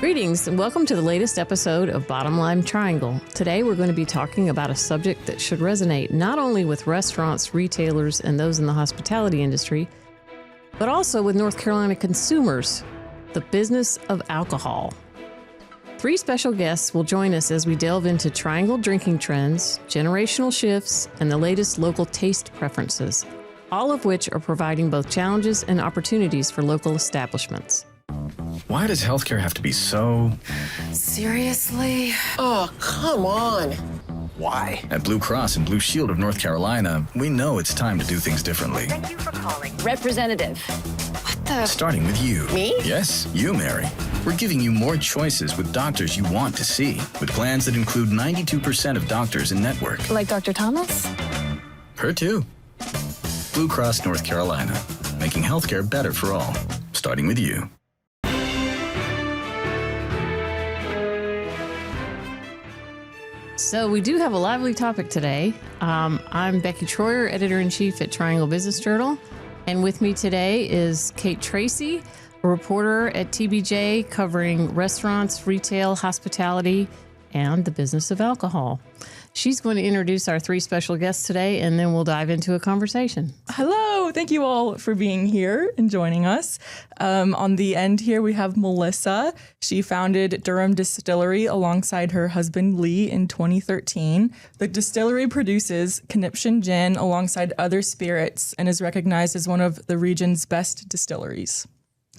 Greetings and welcome to the latest episode of Bottom Line Triangle. Today we're going to be talking about a subject that should resonate not only with restaurants, retailers, and those in the hospitality industry, but also with North Carolina consumers, the business of alcohol. Three special guests will join us as we delve into Triangle drinking trends, generational shifts, and the latest local taste preferences, all of which are providing both challenges and opportunities for local establishments. Why does healthcare have to be so... Seriously? Oh, come on. Why? At Blue Cross and Blue Shield of North Carolina, we know it's time to do things differently. Thank you for calling. Representative. What the? Starting with you. Me? Yes, you, Mary. We're giving you more choices with doctors you want to see, with plans that include 92% of doctors in network. Like Dr. Thomas? Her too. Blue Cross North Carolina, making healthcare better for all, starting with you. So we do have a lively topic today. I'm Becky Troyer, Editor-in-Chief at Triangle Business Journal. And with me today is Kate Tracy, a reporter at TBJ covering restaurants, retail, hospitality, and the business of alcohol. She's going to introduce our three special guests today, and then we'll dive into a conversation. Hello. Thank you all for being here and joining us. On the end here, we have Melissa. She founded Durham Distillery alongside her husband, Lee, in 2013. The distillery produces Katrincic gin alongside other spirits and is recognized as one of the region's best distilleries.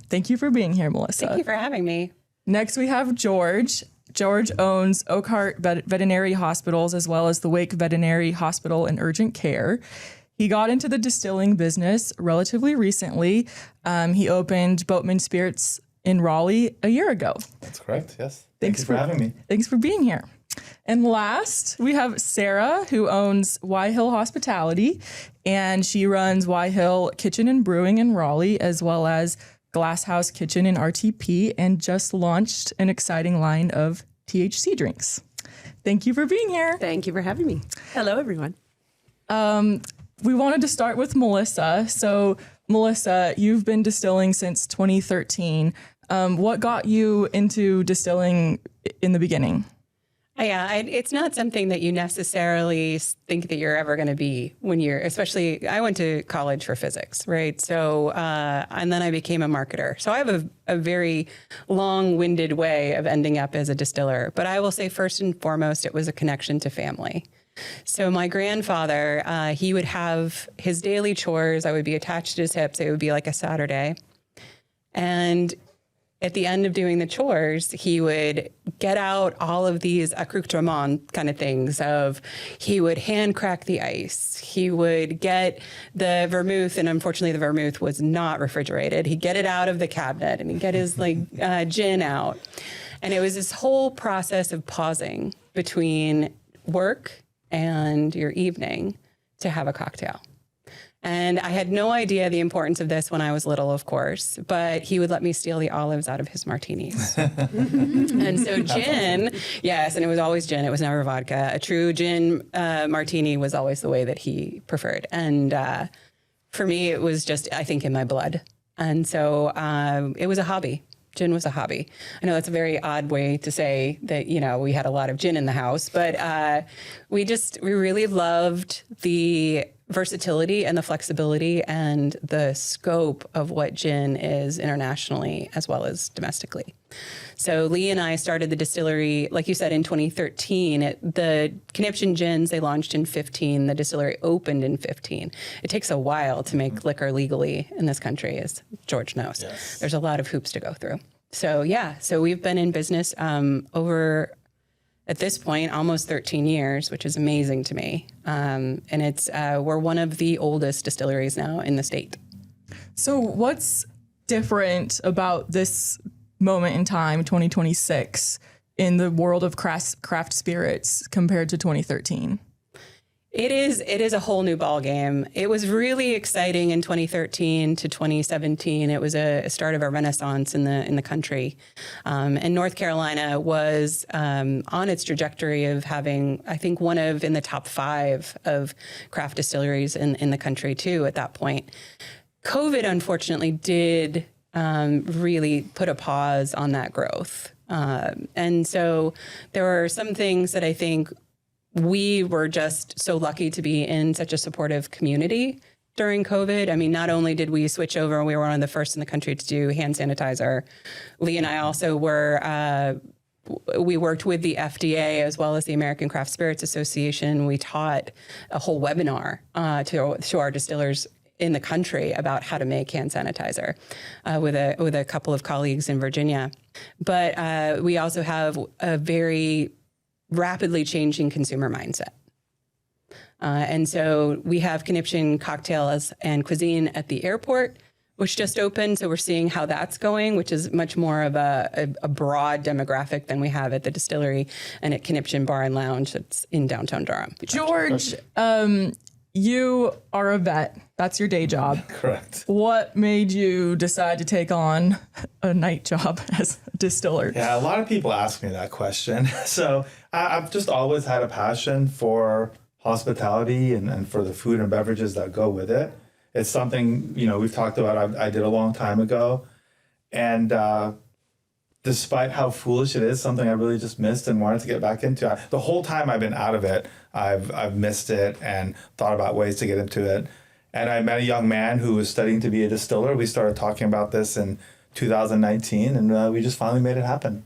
Thank you for being here, Melissa. Thank you for having me. Next, we have George. George owns Oakhart Veterinary Hospitals as well as the Wake Veterinary Hospital and Urgent Care. He got into the distilling business relatively recently. He opened Boatman Spirits in Raleigh a year ago. That's correct, yes. Thanks for having me. Thanks for being here. And last, we have Sara, who owns Wye Hill Hospitality, and she runs Wye Hill Kitchen and Brewing in Raleigh, as well as Glass House Kitchen in RTP, and just launched an exciting line of THC drinks. Thank you for being here. Thank you for having me. Hello, everyone. We wanted to start with Melissa. So, Melissa, you've been distilling since 2013. What got you into distilling in the beginning? Yeah, it's not something that you necessarily think that you're ever going to be when you're, especially, I went to college for physics, right? So, and then I became a marketer. So I have a very long-winded way of ending up as a distiller. But I will say first and foremost, it was a connection to family. So my grandfather, he would have his daily chores. I would be attached to his hips. It would be like a Saturday. And at the end of doing the chores, he would get out all of these accoutrements kind of things of, he would hand crack the ice. He would get the vermouth, and unfortunately the vermouth was not refrigerated. He'd get it out of the cabinet and he'd get his gin out. And it was this whole process of pausing between work and your evening to have a cocktail. And I had no idea the importance of this when I was little, of course, but he would let me steal the olives out of his martinis. And so gin, yes, and it was always gin. It was never vodka. A true gin martini was always the way that he preferred. And for me, it was just, I think, in my blood. And so it was a hobby. Gin was a hobby. I know that's a very odd way to say that, you know, we had a lot of gin in the house, but we really loved the versatility and the flexibility and the scope of what gin is internationally as well as domestically. So Lee and I started the distillery, like you said, in 2013. The Katrincic gins, they launched in 15. The distillery opened in 15. It takes a while to make liquor legally in this country, as George knows. Yes. There's a lot of hoops to go through. So yeah, so we've been in business over, at this point, almost 13 years, which is amazing to me. And we're one of the oldest distilleries now in the state. So what's different about this moment in time, 2026, in the world of craft spirits compared to 2013? It is a whole new ball game. It was really exciting in 2013 to 2017. It was a start of a renaissance in the country. And North Carolina was on its trajectory of having, I think, one of in the top 5 of craft distilleries in the country too at that point. COVID, unfortunately, did really put a pause on that growth. And so there were some things that I think we were just so lucky to be in such a supportive community during COVID. I mean, not only did we switch over, we were one of the first in the country to do hand sanitizer. Lee and I also were, we worked with the FDA as well as the American Craft Spirits Association. We taught a whole webinar to our distillers in the country about how to make hand sanitizer with a couple of colleagues in Virginia. But we also have a very rapidly changing consumer mindset. And so we have Katrincic cocktails and cuisine at the airport, which just opened. So we're seeing how that's going, which is much more of a broad demographic than we have at the distillery and at Katrincic Bar and Lounge that's in downtown Durham. George, you are a vet. That's your day job. Correct. What made you decide to take on a night job as a distiller? Yeah, a lot of people ask me that question. So I've just always had a passion for hospitality and for the food and beverages that go with it. It's something, we've talked about, I did a long time ago. And despite how foolish it is, something I really just missed and wanted to get back into. The whole time I've been out of it, I've missed it and thought about ways to get into it. And I met a young man who was studying to be a distiller. We started talking about this in 2019, and we just finally made it happen.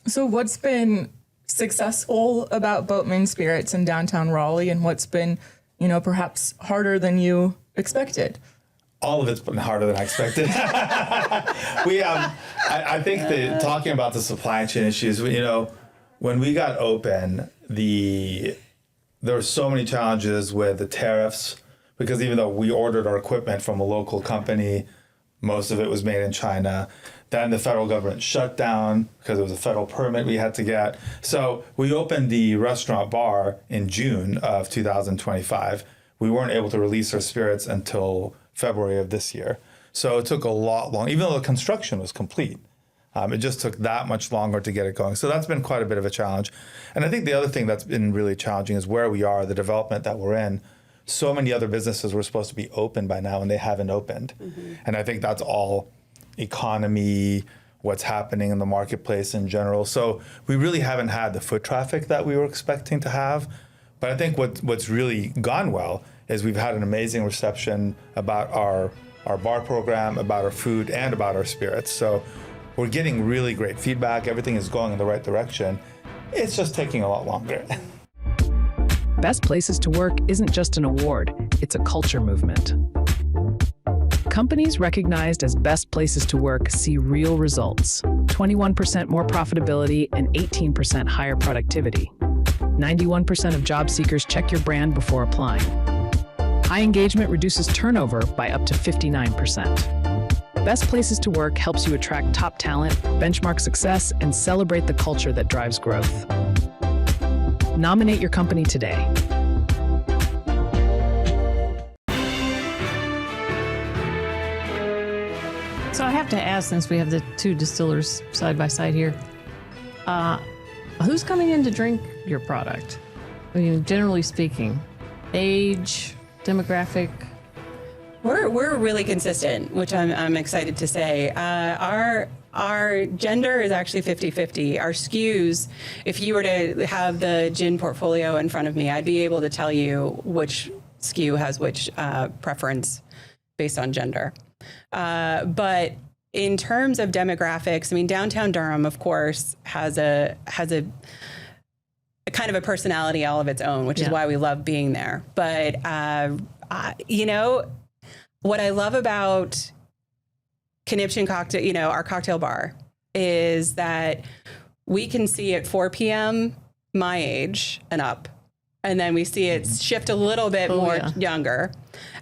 So what's been successful about Boatman Spirits in downtown Raleigh, and what's been, perhaps harder than you expected? All of it's been harder than I expected. I think that talking about the supply chain issues, when we got open, there were so many challenges with the tariffs, because even though we ordered our equipment from a local company, most of it was made in China. Then the federal government shut down because it was a federal permit we had to get. So we opened the restaurant bar in June of 2025. We weren't able to release our spirits until February of this year. So it took a lot longer, even though the construction was complete. It just took that much longer to get it going. So that's been quite a bit of a challenge. And I think the other thing that's been really challenging is where we are, the development that we're in. So many other businesses were supposed to be open by now, and they haven't opened. Mm-hmm. And I think that's all economy, what's happening in the marketplace in general. So we really haven't had the foot traffic that we were expecting to have. But I think what's really gone well is we've had an amazing reception about our bar program, about our food, and about our spirits. So we're getting really great feedback. Everything is going in the right direction. It's just taking a lot longer. Best Places to Work isn't just an award, it's a culture movement. Companies recognized as best places to work see real results: 21% more profitability and 18% higher productivity. 91% of job seekers check your brand before applying. High engagement reduces turnover by up to 59%. Best Places to Work helps you attract top talent, benchmark success, and celebrate the culture that drives growth. Nominate your company today. So I have to ask, since we have the two distillers side by side here, who's coming in to drink your product? I mean, generally speaking, age, demographic. We're really consistent, which I'm excited to say. Our gender is actually 50-50. Our SKUs, if you were to have the gin portfolio in front of me, I'd be able to tell you which SKU has which preference based on gender. But in terms of demographics, I mean, downtown Durham, of course, has a kind of a personality all of its own, which is why we love being there. But, what I love about Katrincic cocktail, our cocktail bar, is that we can see at 4 p.m. my age and up, and then we see it shift a little bit younger,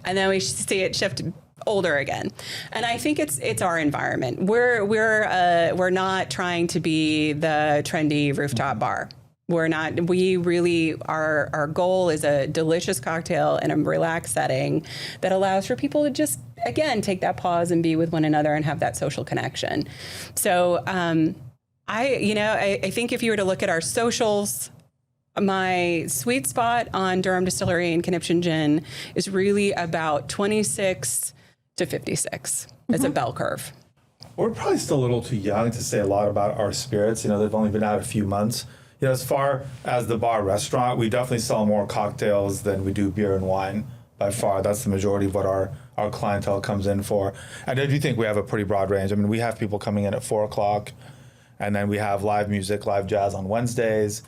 and then we see it shift older again. And I think it's our environment. We're not trying to be the trendy rooftop bar. We're not. We really our goal is a delicious cocktail in a relaxed setting that allows for people to just, again, take that pause and be with one another and have that social connection. So I think if you were to look at our socials, my sweet spot on Durham Distillery and Katrincic Gin is really about 26 to 56. It's a bell curve. We're probably still a little too young to say a lot about our spirits. They've only been out a few months. As far as the bar restaurant, we definitely sell more cocktails than we do beer and wine by far. That's the majority of what our clientele comes in for. And I do think we have a pretty broad range. I mean, we have people coming in at 4 o'clock, and then we have live music, live jazz on Wednesdays.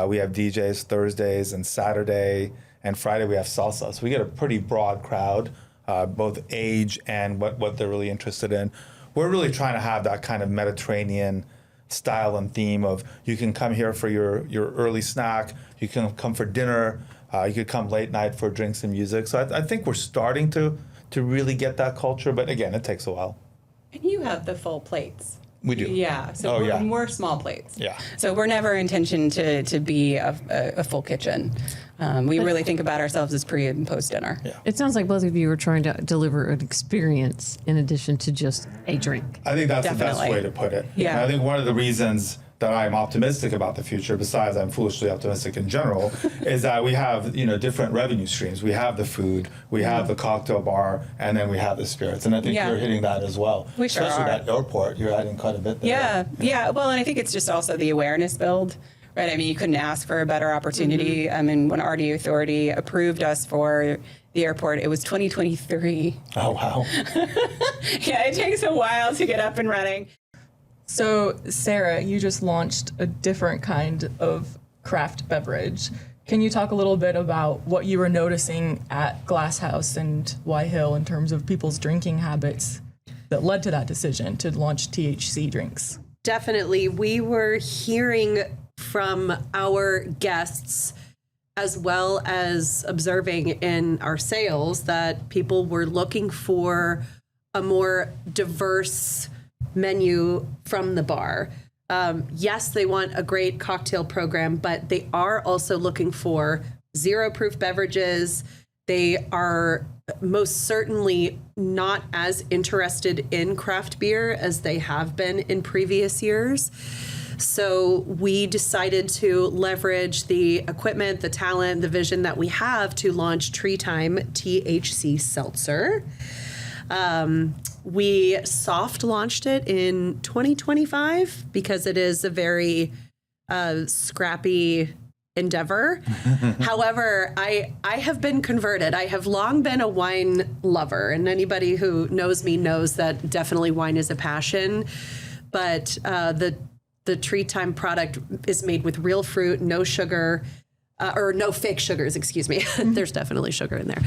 We have DJs Thursdays and Saturday, and Friday we have salsa. So we get a pretty broad crowd, both age and what they're really interested in. We're really trying to have that kind of Mediterranean style and theme of you can come here for your early snack, you can come for dinner, you could come late night for drinks and music. So I think we're starting to really get that culture, but again, it takes a while. And you have the full plates. We do. Yeah. So we're small plates. Yeah. So we're never intention to be a full kitchen. We really think about ourselves as pre and post dinner. Yeah. It sounds like both of you are trying to deliver an experience in addition to just a drink. I think that's the best Definitely. way to put it. Yeah. And I think one of the reasons that I'm optimistic about the future, besides I'm foolishly optimistic in general, is that we have different revenue streams. We have the food, we have the cocktail bar, and then we have the spirits. And I think Yeah. you're hitting that as well. We sure Especially are. at airport, you're adding quite a bit there. Yeah. Well, and I think it's just also the awareness build, right? I mean, you couldn't ask for a better opportunity. I mean, when RD Authority approved us for the airport, it was 2023. Oh, wow. Yeah, it takes a while to get up and running. So, Sarah, you just launched a different kind of craft beverage. Can you talk a little bit about what you were noticing at Glass House and Wye Hill in terms of people's drinking habits that led to that decision to launch THC drinks? Definitely. We were hearing from our guests as well as observing in our sales that people were looking for a more diverse menu from the bar. Yes, they want a great cocktail program, but they are also looking for zero proof beverages. They are most certainly not as interested in craft beer as they have been in previous years. So we decided to leverage the equipment, the talent, the vision that we have to launch Tree Time THC Seltzer. We soft launched it in 2025 because it is a very scrappy endeavor. However, I have been converted. I have long been a wine lover, and anybody who knows me knows that definitely wine is a passion. But the Tree Time product is made with real fruit, no sugar, or no fake sugars, excuse me. There's definitely sugar in there.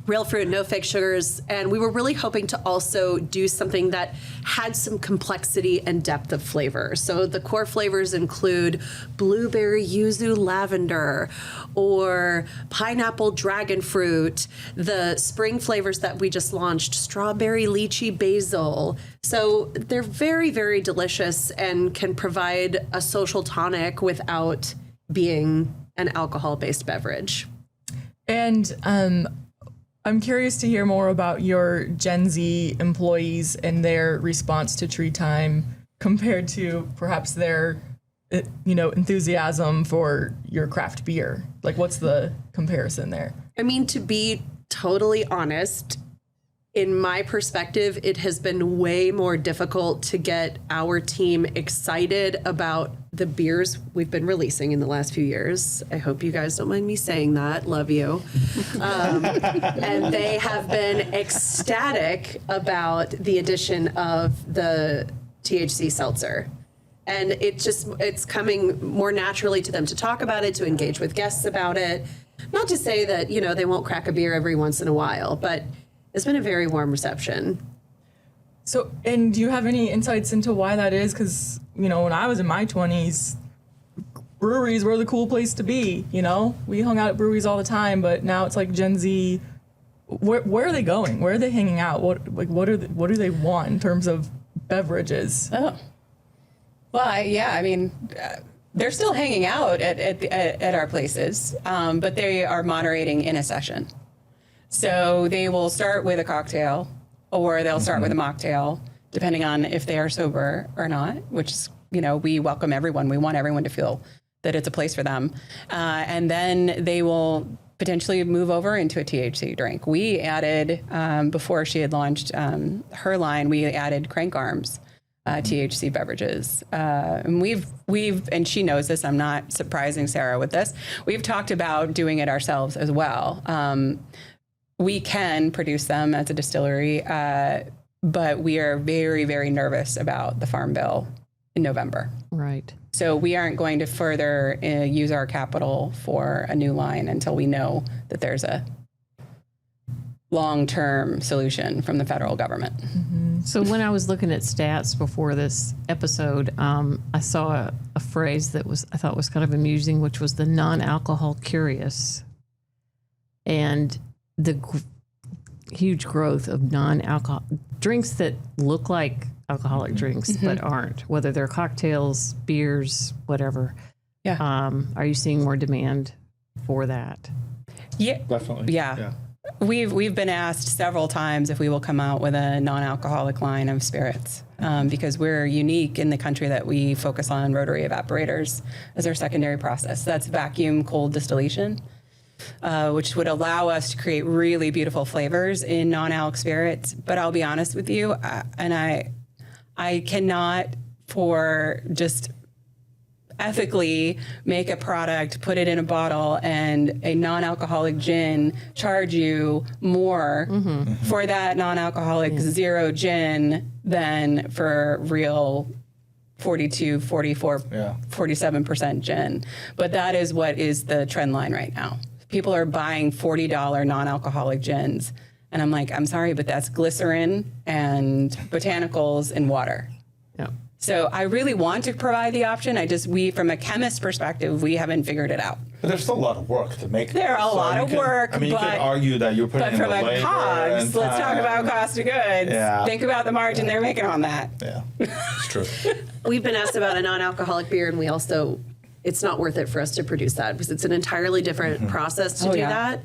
Real fruit, no fake sugars. And we were really hoping to also do something that had some complexity and depth of flavor. So the core flavors include blueberry yuzu lavender or pineapple dragon fruit, the spring flavors that we just launched, strawberry lychee basil. So they're very, very delicious and can provide a social tonic without being an alcohol-based beverage. And I'm curious to hear more about your Gen Z employees and their response to Tree Time compared to perhaps their, enthusiasm for your craft beer. Like, what's the comparison there? I mean, to be totally honest, in my perspective, it has been way more difficult to get our team excited about the beers we've been releasing in the last few years. I hope you guys don't mind me saying that. Love you. And they have been ecstatic about the addition of the THC seltzer. And it's coming more naturally to them to talk about it, to engage with guests about it. Not to say that, they won't crack a beer every once in a while, but it's been a very warm reception. So, and do you have any insights into why that is? Because, when I was in my 20s, breweries were the cool place to be, We hung out at breweries all the time, but now it's like Gen Z. Where are they going? Where are they hanging out? What do they want in terms of beverages? Oh. Well, they're still hanging out at our places, but they are moderating in a session. So they will start with a cocktail, or they'll start with a mocktail, depending on if they are sober or not, which is, we welcome everyone. We want everyone to feel that it's a place for them. And then they will potentially move over into a THC drink. We added, before she had launched her line, we added Crank Arms THC beverages. And and she knows this, I'm not surprising Sara with this. We've talked about doing it ourselves as well. We can produce them as a distillery, but we are very, very nervous about the Farm Bill in November. Right. So we aren't going to further use our capital for a new line until we know that there's a long-term solution from the federal government. So when I was looking at stats before this episode, I saw a phrase that I thought was kind of amusing, which was the non-alcohol curious, and the huge growth of non-alcohol drinks that look like alcoholic drinks but aren't, whether they're cocktails, beers, whatever. Yeah. Are you seeing more demand for that? Yeah. Definitely. Yeah. We've been asked several times if we will come out with a non-alcoholic line of spirits, because we're unique in the country that we focus on rotary evaporators as our secondary process. That's vacuum cold distillation, which would allow us to create really beautiful flavors in non-alc spirits. But I'll be honest with you, I cannot, for just ethically, make a product, put it in a bottle, and a non-alcoholic gin charge you more for that non-alcoholic zero gin than for real 42, 44, 47% gin. But that is what is the trend line right now. People are buying $40 non-alcoholic gins. And I'm like, I'm sorry, but that's glycerin and botanicals and water. Yeah. So I really want to provide the option. From a chemist perspective, we haven't figured it out. But there's still a lot of work to make. There are a lot of work. I mean, you could argue that you're putting in the labor. But from a COGS, let's talk about cost of goods. Yeah. Think about the margin they're making on that. Yeah, it's true. We've been asked about a non-alcoholic beer, and it's not worth it for us to produce that because it's an entirely different process to do that.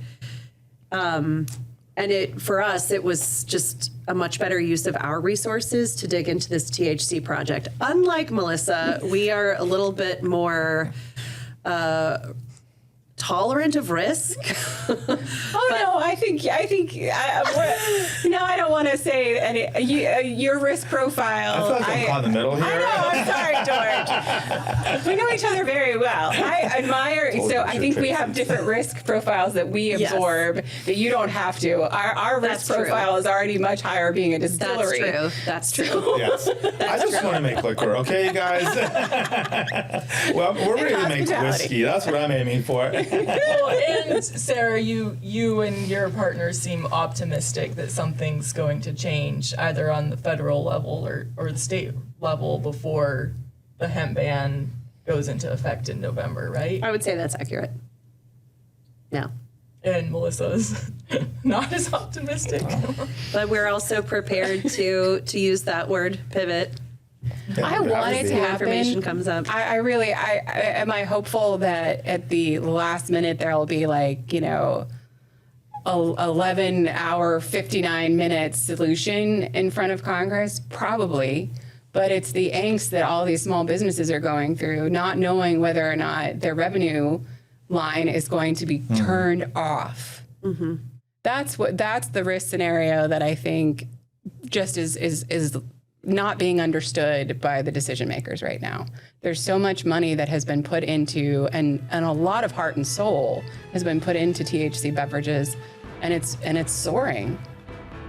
And for us, it was just a much better use of our resources to dig into this THC project. Unlike Melissa, we are a little bit more tolerant of risk. I think no, I don't want to say any. Your risk profile. I feel like I'm caught in the middle here. I know. I'm sorry, George. We know each other very well. I admire. So I think we have different risk profiles that we absorb that you don't have to. Our risk profile is already much higher being a distillery. That's true. Yes. I just want to make liquor, okay, you guys? Well, we're ready to make whiskey. That's what I'm aiming for. Well, and Sara, you and your partners seem optimistic that something's going to change either on the federal level or the state level before the hemp ban goes into effect in November, right? I would say that's accurate. Yeah. And Melissa's not as optimistic. But we're also prepared to use that word, pivot. I want it to happen. Information comes up. I really am I hopeful that at the last minute there will be like, 11-hour, 59-minute solution in front of Congress? Probably. But it's the angst that all these small businesses are going through, not knowing whether or not their revenue line is going to be turned off. Mm-hmm. That's the risk scenario that I think just is not being understood by the decision makers right now. There's so much money that has been put into, and a lot of heart and soul has been put into THC beverages, and it's soaring.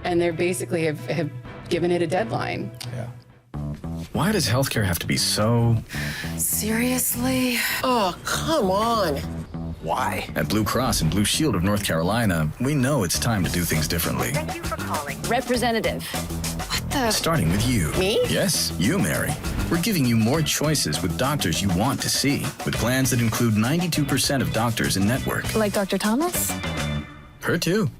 And they basically have given it a deadline. Yeah. Why does healthcare have to be so... Seriously? Oh, come on. Why? At Blue Cross and Blue Shield of North Carolina, we know it's time to do things differently. Thank you for calling. Representative. What the? Starting with you. Me? Yes, you, Mary. We're giving you more choices with doctors you want to see, with plans that include 92% of doctors in network. Like Dr. Thomas? Her too.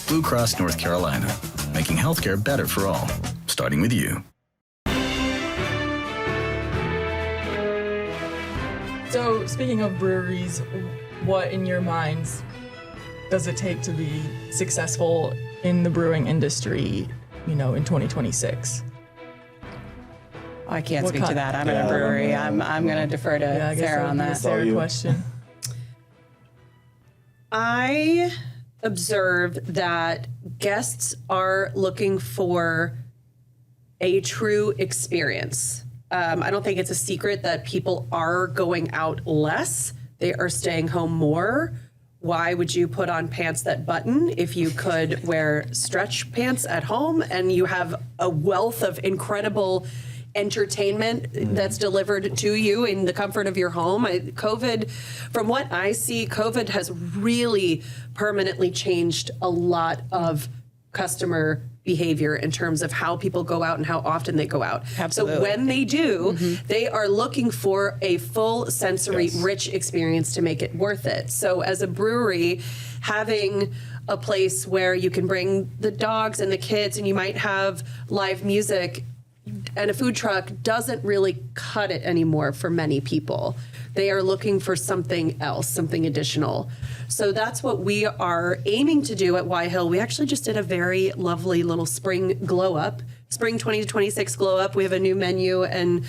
Blue Cross North Carolina, making healthcare better for all. Starting with you. So, speaking of breweries, what in your minds does it take to be successful in the brewing industry, in 2026? I can't speak to that. I'm in a brewery. I'm going to defer to Sara on that. Sara question. I observe that guests are looking for a true experience. I don't think it's a secret that people are going out less. They are staying home more. Why would you put on pants that button if you could wear stretch pants at home and you have a wealth of incredible entertainment that's delivered to you in the comfort of your home? COVID, from what I see, COVID has really permanently changed a lot of customer behavior in terms of how people go out and how often they go out. Absolutely. So when they do, they are looking for a full sensory rich experience to make it worth it. So as a brewery, having a place where you can bring the dogs and the kids and you might have live music and a food truck doesn't really cut it anymore for many people. They are looking for something else, something additional. So that's what we are aiming to do at Wye Hill. We actually just did a very lovely little spring glow up, spring 2026 glow up. We have a new menu and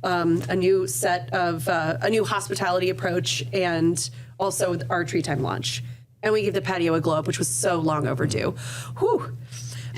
a new set of a new hospitality approach and also our tree time launch. And we gave the patio a glow up, which was so long overdue. Whew.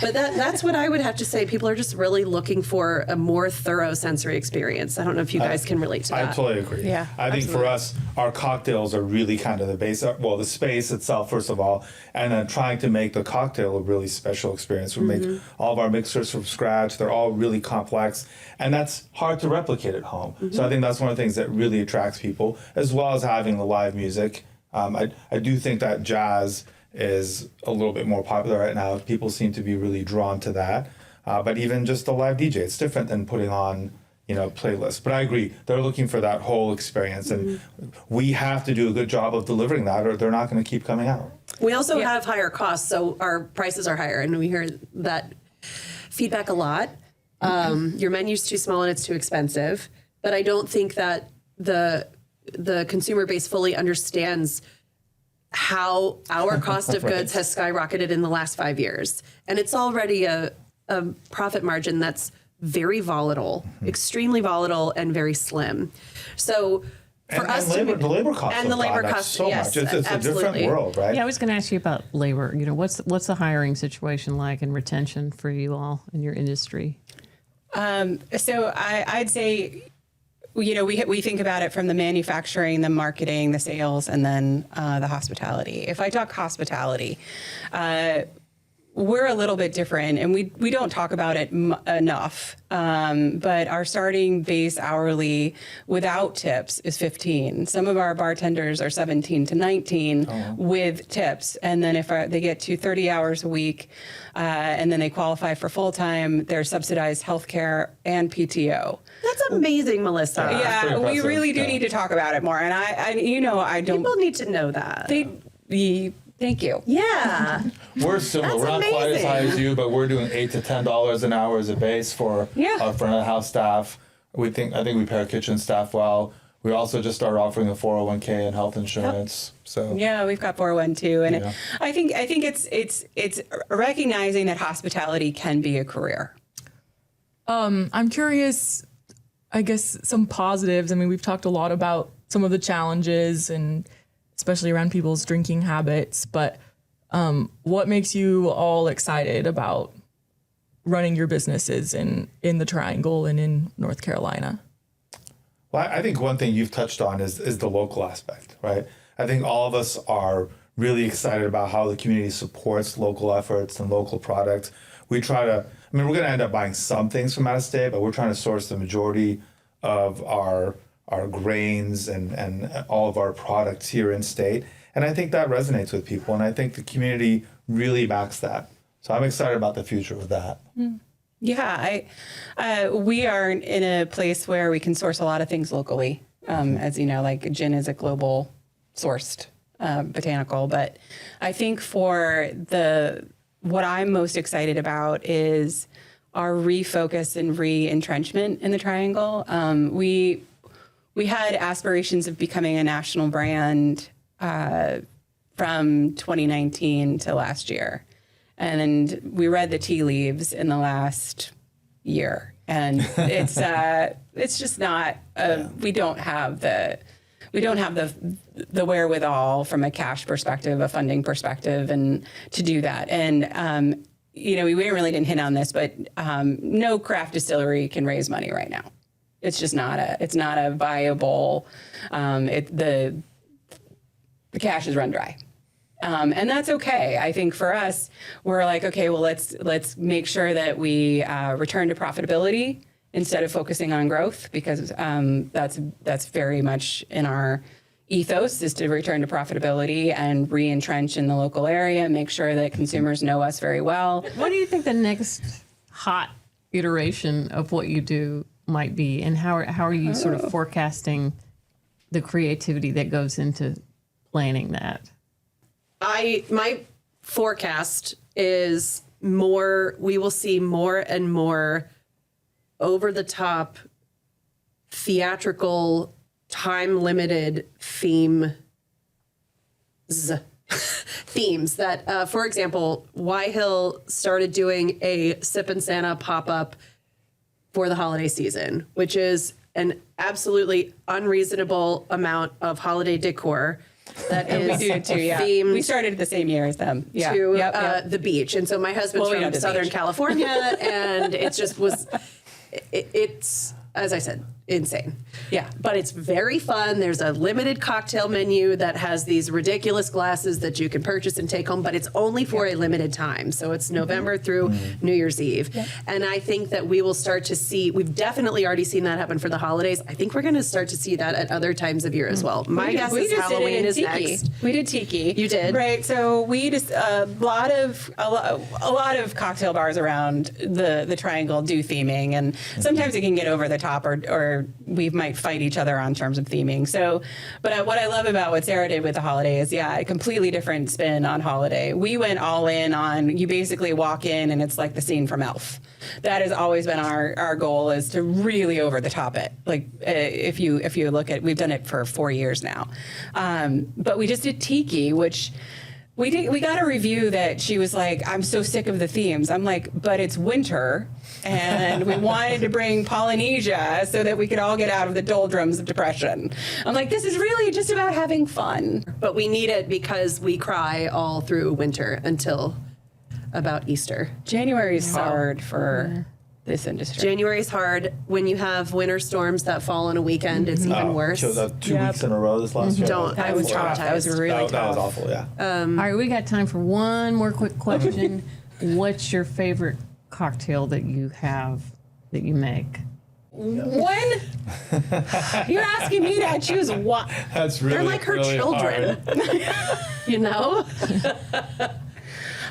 But that's what I would have to say. People are just really looking for a more thorough sensory experience. I don't know if you guys can relate to that. I totally agree. Yeah, I think for us, our cocktails are really kind of the base. Well, the space itself, first of all, and then trying to make the cocktail a really special experience. We make all of our mixers from scratch. They're all really complex, and that's hard to replicate at home. So I think that's one of the things that really attracts people, as well as having the live music. I do think that jazz is a little bit more popular right now. People seem to be really drawn to that. But even just the live DJ, it's different than putting on, playlists. But I agree, they're looking for that whole experience, and we have to do a good job of delivering that, or they're not going to keep coming out. We also have higher costs, so our prices are higher, and we hear that feedback a lot. Your menu's too small and it's too expensive. But I don't think that the consumer base fully understands how our cost of goods has skyrocketed in the last 5 years. And it's already a profit margin that's very volatile, extremely volatile and very slim. So for us, the labor costs and the labor costs, so yes, much. It's a different absolutely. world, right? Yeah, I was going to ask you about labor. What's the hiring situation like and retention for you all in your industry? So I'd say, we think about it from the manufacturing, the marketing, the sales, and then the hospitality. If I talk hospitality, we're a little bit different, and we don't talk about it enough. But our starting base hourly without tips is 15. Some of our bartenders are 17 to 19 with tips, and then if they get to 30 hours a week, and then they qualify for full time, they're subsidized healthcare and PTO. That's amazing, Melissa. Yeah, we really do need to talk about it more, and I don't. People need to know that. Thank you. Yeah. We're similar. That's We're not quite as high as you, but we're doing $8 to $10 an hour as a base for our front of the house staff. I think we pair kitchen staff well. We also just started offering a 401k and health insurance. So yeah, we've got 401 too, and I think it's recognizing that hospitality can be a career. I'm curious, I guess, some positives. I mean, we've talked a lot about some of the challenges and especially around people's drinking habits, but what makes you all excited about running your businesses in the Triangle and in North Carolina? Well, I think one thing you've touched on is the local aspect, right? I think all of us are really excited about how the community supports local efforts and local products. We try to, we're going to end up buying some things from out of state, but we're trying to source the majority of our grains and all of our products here in state. And I think that resonates with people. And I think the community really backs that. So I'm excited about the future of that. Yeah, we are in a place where we can source a lot of things locally. As you know, like gin is a global sourced botanical. But I think what I'm most excited about is our refocus and re-entrenchment in the Triangle. We had aspirations of becoming a national brand from 2019 to last year. And we read the tea leaves in the last year. And it's just not, we don't have we don't have the wherewithal from a cash perspective, a funding perspective, and to do that. And we didn't hit on this, but no craft distillery can raise money right now. It's just not a viable. The cash is run dry. And that's okay. I think for us, we're like, okay, well, let's make sure that we return to profitability instead of focusing on growth, because that's very much in our ethos, is to return to profitability and re-entrench in the local area, make sure that consumers know us very well. What do you think the next hot iteration of what you do might be, and how are you sort of forecasting the creativity that goes into planning that? My forecast is we will see more and more over the top theatrical, time limited themes that, for example, Wye Hill started doing a Sip and Santa pop-up for the holiday season, which is an absolutely unreasonable amount of holiday decor that is we do too, yeah. themed. We started the same year as them. Yeah. To the beach. And so my husband's from Southern California, and it just was, it's, as I said, insane. Yeah. But it's very fun. There's a limited cocktail menu that has these ridiculous glasses that you can purchase and take home, but it's only for a limited time. So it's November through New Year's Eve. Yep. And I think that we will start to see, we've definitely already seen that happen for the holidays. I think we're going to start to see that at other times of year as well. My guess is Halloween is next. We did tiki. You did? Right. So we just, a lot of cocktail bars around the Triangle do theming, and sometimes it can get over the top, or we might fight each other on terms of theming. So, but what I love about what Sara did with the holiday is, a completely different spin on holiday. We went all in on, you basically walk in and it's like the scene from Elf. That has always been our goal, is to really over the top it. Like if you look at, we've done it for 4 years now. But we just did tiki, which we got a review that she was like, I'm so sick of the themes. I'm like, but it's winter, and we wanted to bring Polynesia so that we could all get out of the doldrums of depression. I'm like, this is really just about having fun. But we need it because we cry all through winter until about Easter. January is hard for this industry. January is hard. When you have winter storms that fall on a weekend, it's even worse. So the 2 weeks in a row this last year. I was traumatized. That was really tough. That was awful, yeah. All right, we got time for one more quick question. What's your favorite cocktail that you make? When you're asking me to choose what? That's really, They're like her really children. You know?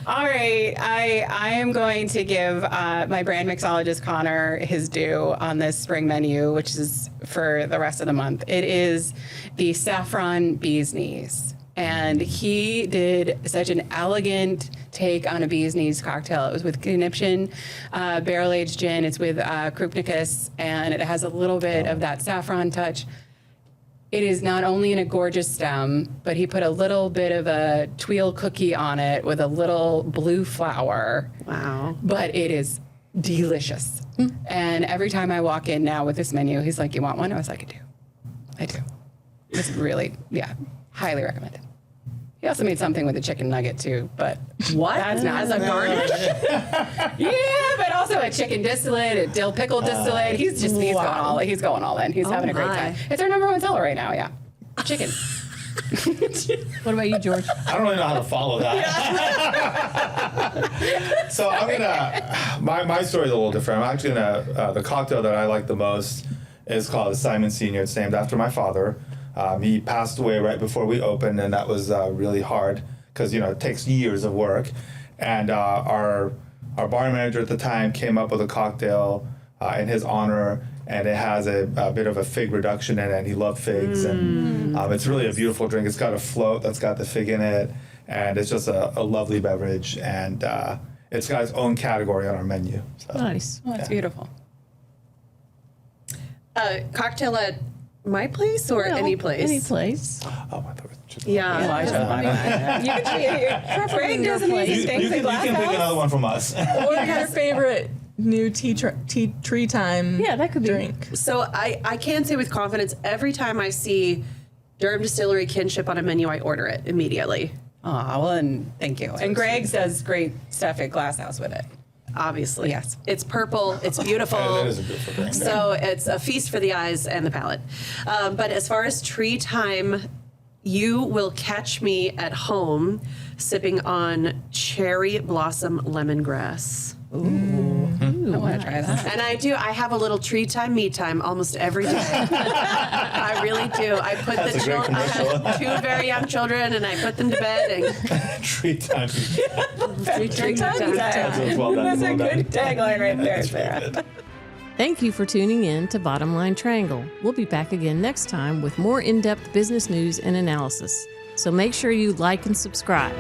All right, I am going to give my brand mixologist Connor his due on this spring menu, which is for the rest of the month. It is the saffron bee's knees. And he did such an elegant take on a bee's knees cocktail. It was with Ghneim barrel-aged gin. It's with Katrincic, and it has a little bit of that saffron touch. It is not only in a gorgeous stem, but he put a little bit of a tuile cookie on it with a little blue flower. Wow. But it is delicious. And every time I walk in now with this menu, he's like, you want one? I was like, I do. It's really, highly recommended. He also made something with a chicken nugget too, but what? That's not as a garnish. Yeah, but also a chicken distillate, a dill pickle distillate. He's going all in. He's having a great time. It's our number one seller right now. Yeah, chicken. What about you, George? I don't really know how to follow that. So I'm gonna. My story is a little different. I'm actually gonna. The cocktail that I like the most is called the Simon Senior. It's named after my father. He passed away right before we opened, and that was really hard because it takes years of work. And our bar manager at the time came up with a cocktail in his honor, and it has a bit of a fig reduction in it. And he loved figs, and it's really a beautiful drink. It's got a float that's got the fig in it, and it's just a lovely beverage. And it's got its own category on our menu. So, Nice. Oh, it's beautiful. Cocktail at my place or any place? Any place. Oh, I thought it was just Greg doesn't easy things you can pick another one from us. Or your favorite new tea tree time Yeah, that could be. drink. So I can say with confidence, every time I see Durham Distillery kinship on a menu, I order it immediately. Oh, well, and thank you. And Greg's does great stuff at Glasshouse with it. Obviously. Yes. It's purple. It's beautiful. It is a beautiful drink. So it's a feast for the eyes and the palate. But as far as tree time, you will catch me at home sipping on cherry blossom lemongrass. I want to try that. And I do. I have a little tree time, me time almost every day. I really do. I put That's the a great children. I have 2 very young children, and I put them to bed. And Treat time. tree time. That's well done. That's a Well done. good tagline right there, Sarah. Thank you for tuning in to Bottom Line Triangle. We'll be back again next time with more in-depth business news and analysis. So make sure you like and subscribe.